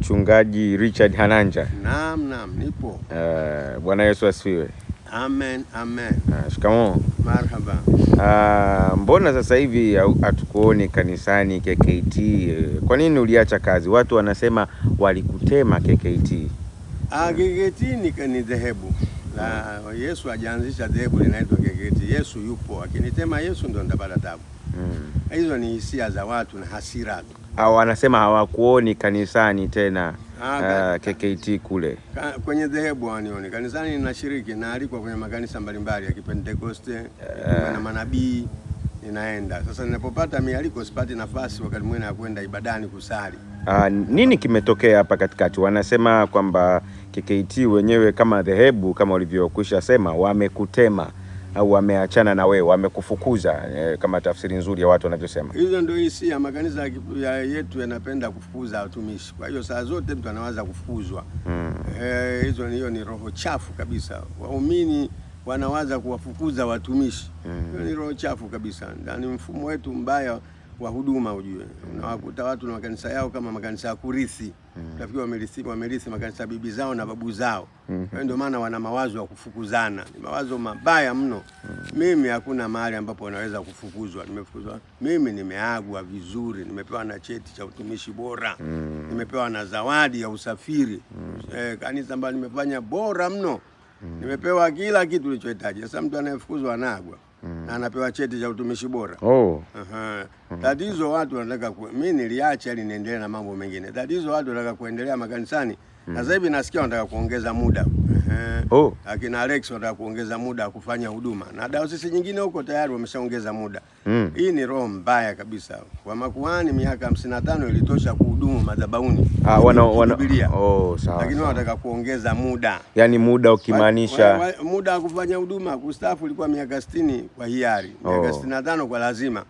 Mchungaji Richard Hananja. Naam, nipo. Bwana Yesu asifiwe. Amen. Shikamoo. Marhaba. Mbona sasa hivi hatukuoni kanisani KKT? Kwa nini uliacha kazi? Watu wanasema walikutema KKT. KKT ni dhehebu la Yesu. Hajaanzisha dhehebu linaitwa KKT. Yesu yupo. Akinitema Yesu ndo nitapata tabu. Hizo ni hisia za watu na hasira tu. Wanasema hawakuoni kanisani tena. KKT kule kwenye dhehebu wanioni kanisani. Ninashiriki na alikwa kwenye makanisa mbalimbali ya Kipentekoste na manabii ninaenda. Sasa ninapopata mialiko sipati nafasi wakati mwingine ya kwenda ibadani kusali. Nini kimetokea hapa katikati? Wanasema kwamba KKT wenyewe kama dhehebu, kama ulivyokwisha sema, wamekutema au wameachana na wewe, wamekufukuza, kama tafsiri nzuri ya watu wanavyosema. Hizo ndio hisia. Makanisa yetu yanapenda kufukuza watumishi. Kwa hiyo saa zote mtu anawaza kufukuzwa. Hiyo ni roho chafu kabisa. Waumini wanawaza kuwafukuza watumishi. Hiyo ni roho chafu kabisa. Ni mfumo wetu mbaya wa huduma ujue. Unawakuta watu na makanisa yao kama makanisa ya kurithi. Nafikiri wamerithi makanisa bibi zao na babu zao. Ndio maana wana mawazo ya kufukuzana. Ni mawazo mabaya mno. Mimi hakuna mahali ambapo naweza kufukuzwa. Nimefukuzwa. Mimi nimeagwa vizuri, nimepewa na cheti cha utumishi bora. Nimepewa na zawadi ya usafiri. Kanisa ambalo nimefanya bora mno. Nimepewa kila kitu nilichohitaji. Sasa mtu anayefukuzwa anaagwa. Na anapewa cheti cha utumishi bora. Tatizo watu wanataka mimi niliacha ili niendelee na mambo mengine. Tatizo watu wanataka kuendelea makanisani. Sasa hivi nasikia wanataka kuongeza muda. Akina Alex wanataka kuongeza muda kufanya huduma. Na dayosisi nyingine huko tayari wameshaongeza muda. Hii ni roho mbaya kabisa. Kwa makuhani miaka 55 ilitosha kuhudumu madhabahuni. Sawa. Lakini wanataka kuongeza muda. Yaani muda ukimaanisha muda wa kufanya huduma. Kustaafu ilikuwa miaka 60 kwa hiari, miaka 65 kwa lazima.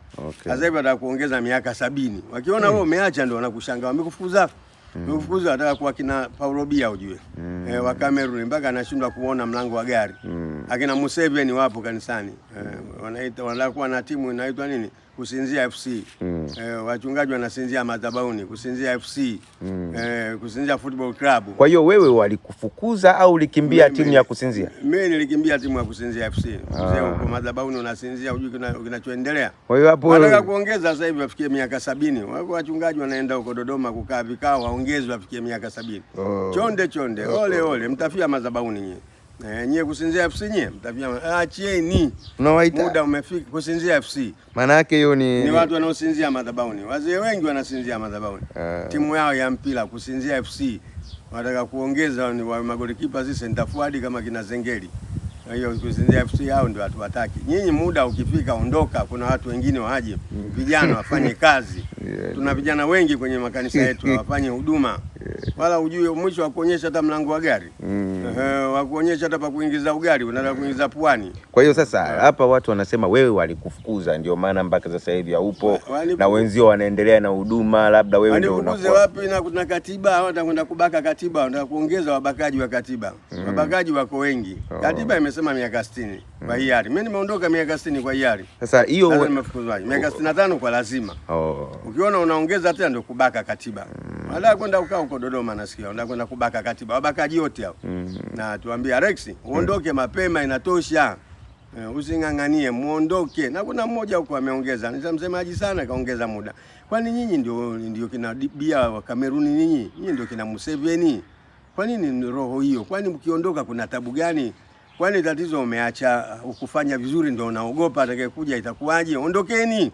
Sasa hivi wanataka kuongeza miaka 70. Wakiona wewe umeacha ndio wanakushangaa. Wamekufukuza. Wamekufukuza wataka kuwa kina Paulo Bia ujue. Wa Cameroon mpaka anashindwa kuona mlango wa gari. Akina Museveni wapo kanisani. Wanataka kuwa na timu inaitwa nini? Kusinzia FC. Wachungaji wanasinzia madhabahuni, Kusinzia FC. Kusinzia Football Club. Kwa hiyo wewe walikufukuza au ulikimbia timu ya Kusinzia? Mimi nilikimbia timu ya Kusinzia FC. Mzee huko madhabahuni unasinzia hujui kinachoendelea. Kwa hiyo hapo wanataka kuongeza sasa hivi wafikie miaka 70. Wako wachungaji wanaenda huko Dodoma kukaa vikao waongezwe wafikie miaka 70. Chonde. Ole mtafia madhabahuni nyie. Nyie Kusinzia FC nyie mtafia. Achieni. Muda umefika Kusinzia FC. Maana yake hiyo ni watu wanaosinzia madhabahuni. Wazee wengi wanasinzia madhabahuni. Timu yao ya mpira Kusinzia FC wanataka kuongeza ni wa magolikipa sisi center forward kama kina Zengeli. Kwa hiyo Kusinzia FC hao ndio watu wataki. Nyinyi muda ukifika ondoka, kuna watu wengine waje. Vijana wafanye kazi. Tuna vijana wengi kwenye makanisa yetu wafanye huduma. Wala ujue mwisho wa kuonyesha hata mlango wa gari. Wa kuonyesha hata pa kuingiza ugali, unataka kuingiza puani. Kwa hiyo sasa hapa watu wanasema wewe walikufukuza ndio maana mpaka sasa hivi haupo na wenzio wanaendelea na huduma, labda wewe ndio unakuwa. Wapi na kuna katiba, watakwenda kubaka katiba, wanataka kuongeza wabakaji wa katiba. Wabakaji wako wengi. Katiba imesema miaka 60 kwa hiari. Mimi nimeondoka miaka 60 kwa hiari. Sasa hiyo nimefukuzwaje? Miaka 65 kwa lazima. Ukiona unaongeza tena ndio kubaka katiba. Wala kwenda ukao huko Dodoma nasikia wanataka kwenda kubaka katiba. Wabakaji wote hao. Na tuambie Alex, uondoke mapema inatosha. Usinganganie muondoke. Na kuna mmoja huko ameongeza. Nitamsemaji sana kaongeza muda. Kwani nyinyi ndio kina Bia wa Cameroon nyinyi? Nyinyi ndio kina Museveni. Kwa nini roho hiyo? Kwani mkiondoka kuna tabu gani? Kwani tatizo umeacha ukufanya vizuri ndio unaogopa atakayekuja itakuwaje? Ondokeni.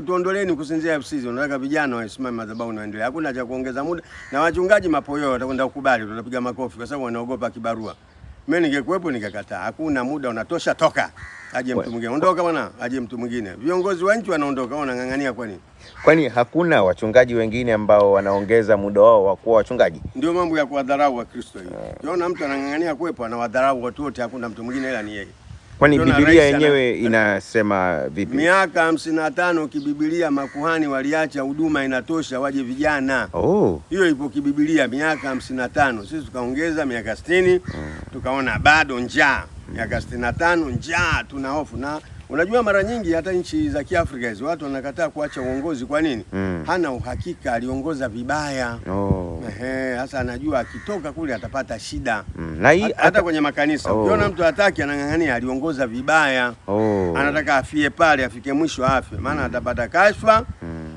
Tuondoleni Kusinzia FC. Unataka vijana wasimame madhabahu na endelee. Hakuna cha kuongeza muda. Na wachungaji mapoyo watakwenda kukubali, tutapiga makofi kwa sababu wanaogopa kibarua. Mimi ningekuepo ningekataa. Hakuna muda unatosha, toka. Aje mtu mwingine. Ondoka bwana, aje mtu mwingine. Viongozi wa nchi wanaondoka, wanang'ang'ania kwa nini? Kwani hakuna wachungaji wengine ambao wanaongeza muda wao wa kuwa wachungaji? Ndio mambo ya kuwadharau wa Kristo hiyo. Ukiona mtu anang'ang'ania kuepo, anawadharau watu wote, hakuna mtu mwingine ila ni yeye. Kwani Biblia yenyewe inasema vipi? Miaka 55 kiBiblia makuhani waliacha huduma inatosha waje vijana. Hiyo ipo kiBiblia miaka 55. Sisi tukaongeza miaka 60. Tukaona bado njaa. Miaka 65 njaa, tuna hofu na Unajua mara nyingi hata nchi za Kiafrika hizo watu wanakataa kuacha uongozi. Kwa nini? Hana uhakika, aliongoza vibaya. Hasa anajua akitoka kule atapata shida. Na hii hata kwenye makanisa ukiona mtu hataki, anang'ang'ania aliongoza vibaya. Anataka afie pale, afike mwisho afye, maana atapata kashfa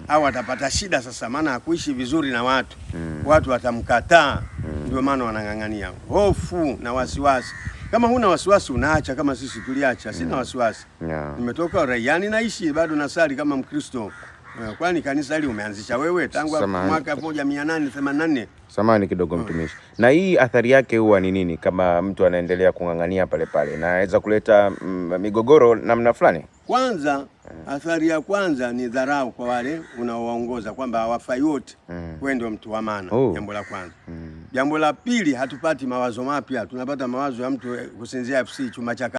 au atapata shida. Sasa maana hakuishi vizuri na watu, watu watamkataa. Ndio maana wanang'ang'ania. Hofu na wasiwasi. Kama huna wasiwasi unaacha, kama sisi tuliacha. Sina wasiwasi. Nimetoka uraiani, naishi bado nasali kama Mkristo. Kwani kanisa hili umeanzisha wewe tangu mwaka 1884? Samahani kidogo mtumishi. Na hii athari yake huwa ni nini kama mtu anaendelea kung'ang'ania pale pale? Naweza kuleta migogoro namna fulani? Kwanza, athari ya kwanza ni dharau kwa wale unaowaongoza, kwamba hawafai wote. Wewe ndio mtu wa maana. Jambo la kwanza. Jambo la pili, hatupati mawazo mapya. Tunapata mawazo ya mtu kusinzia FC chuma cha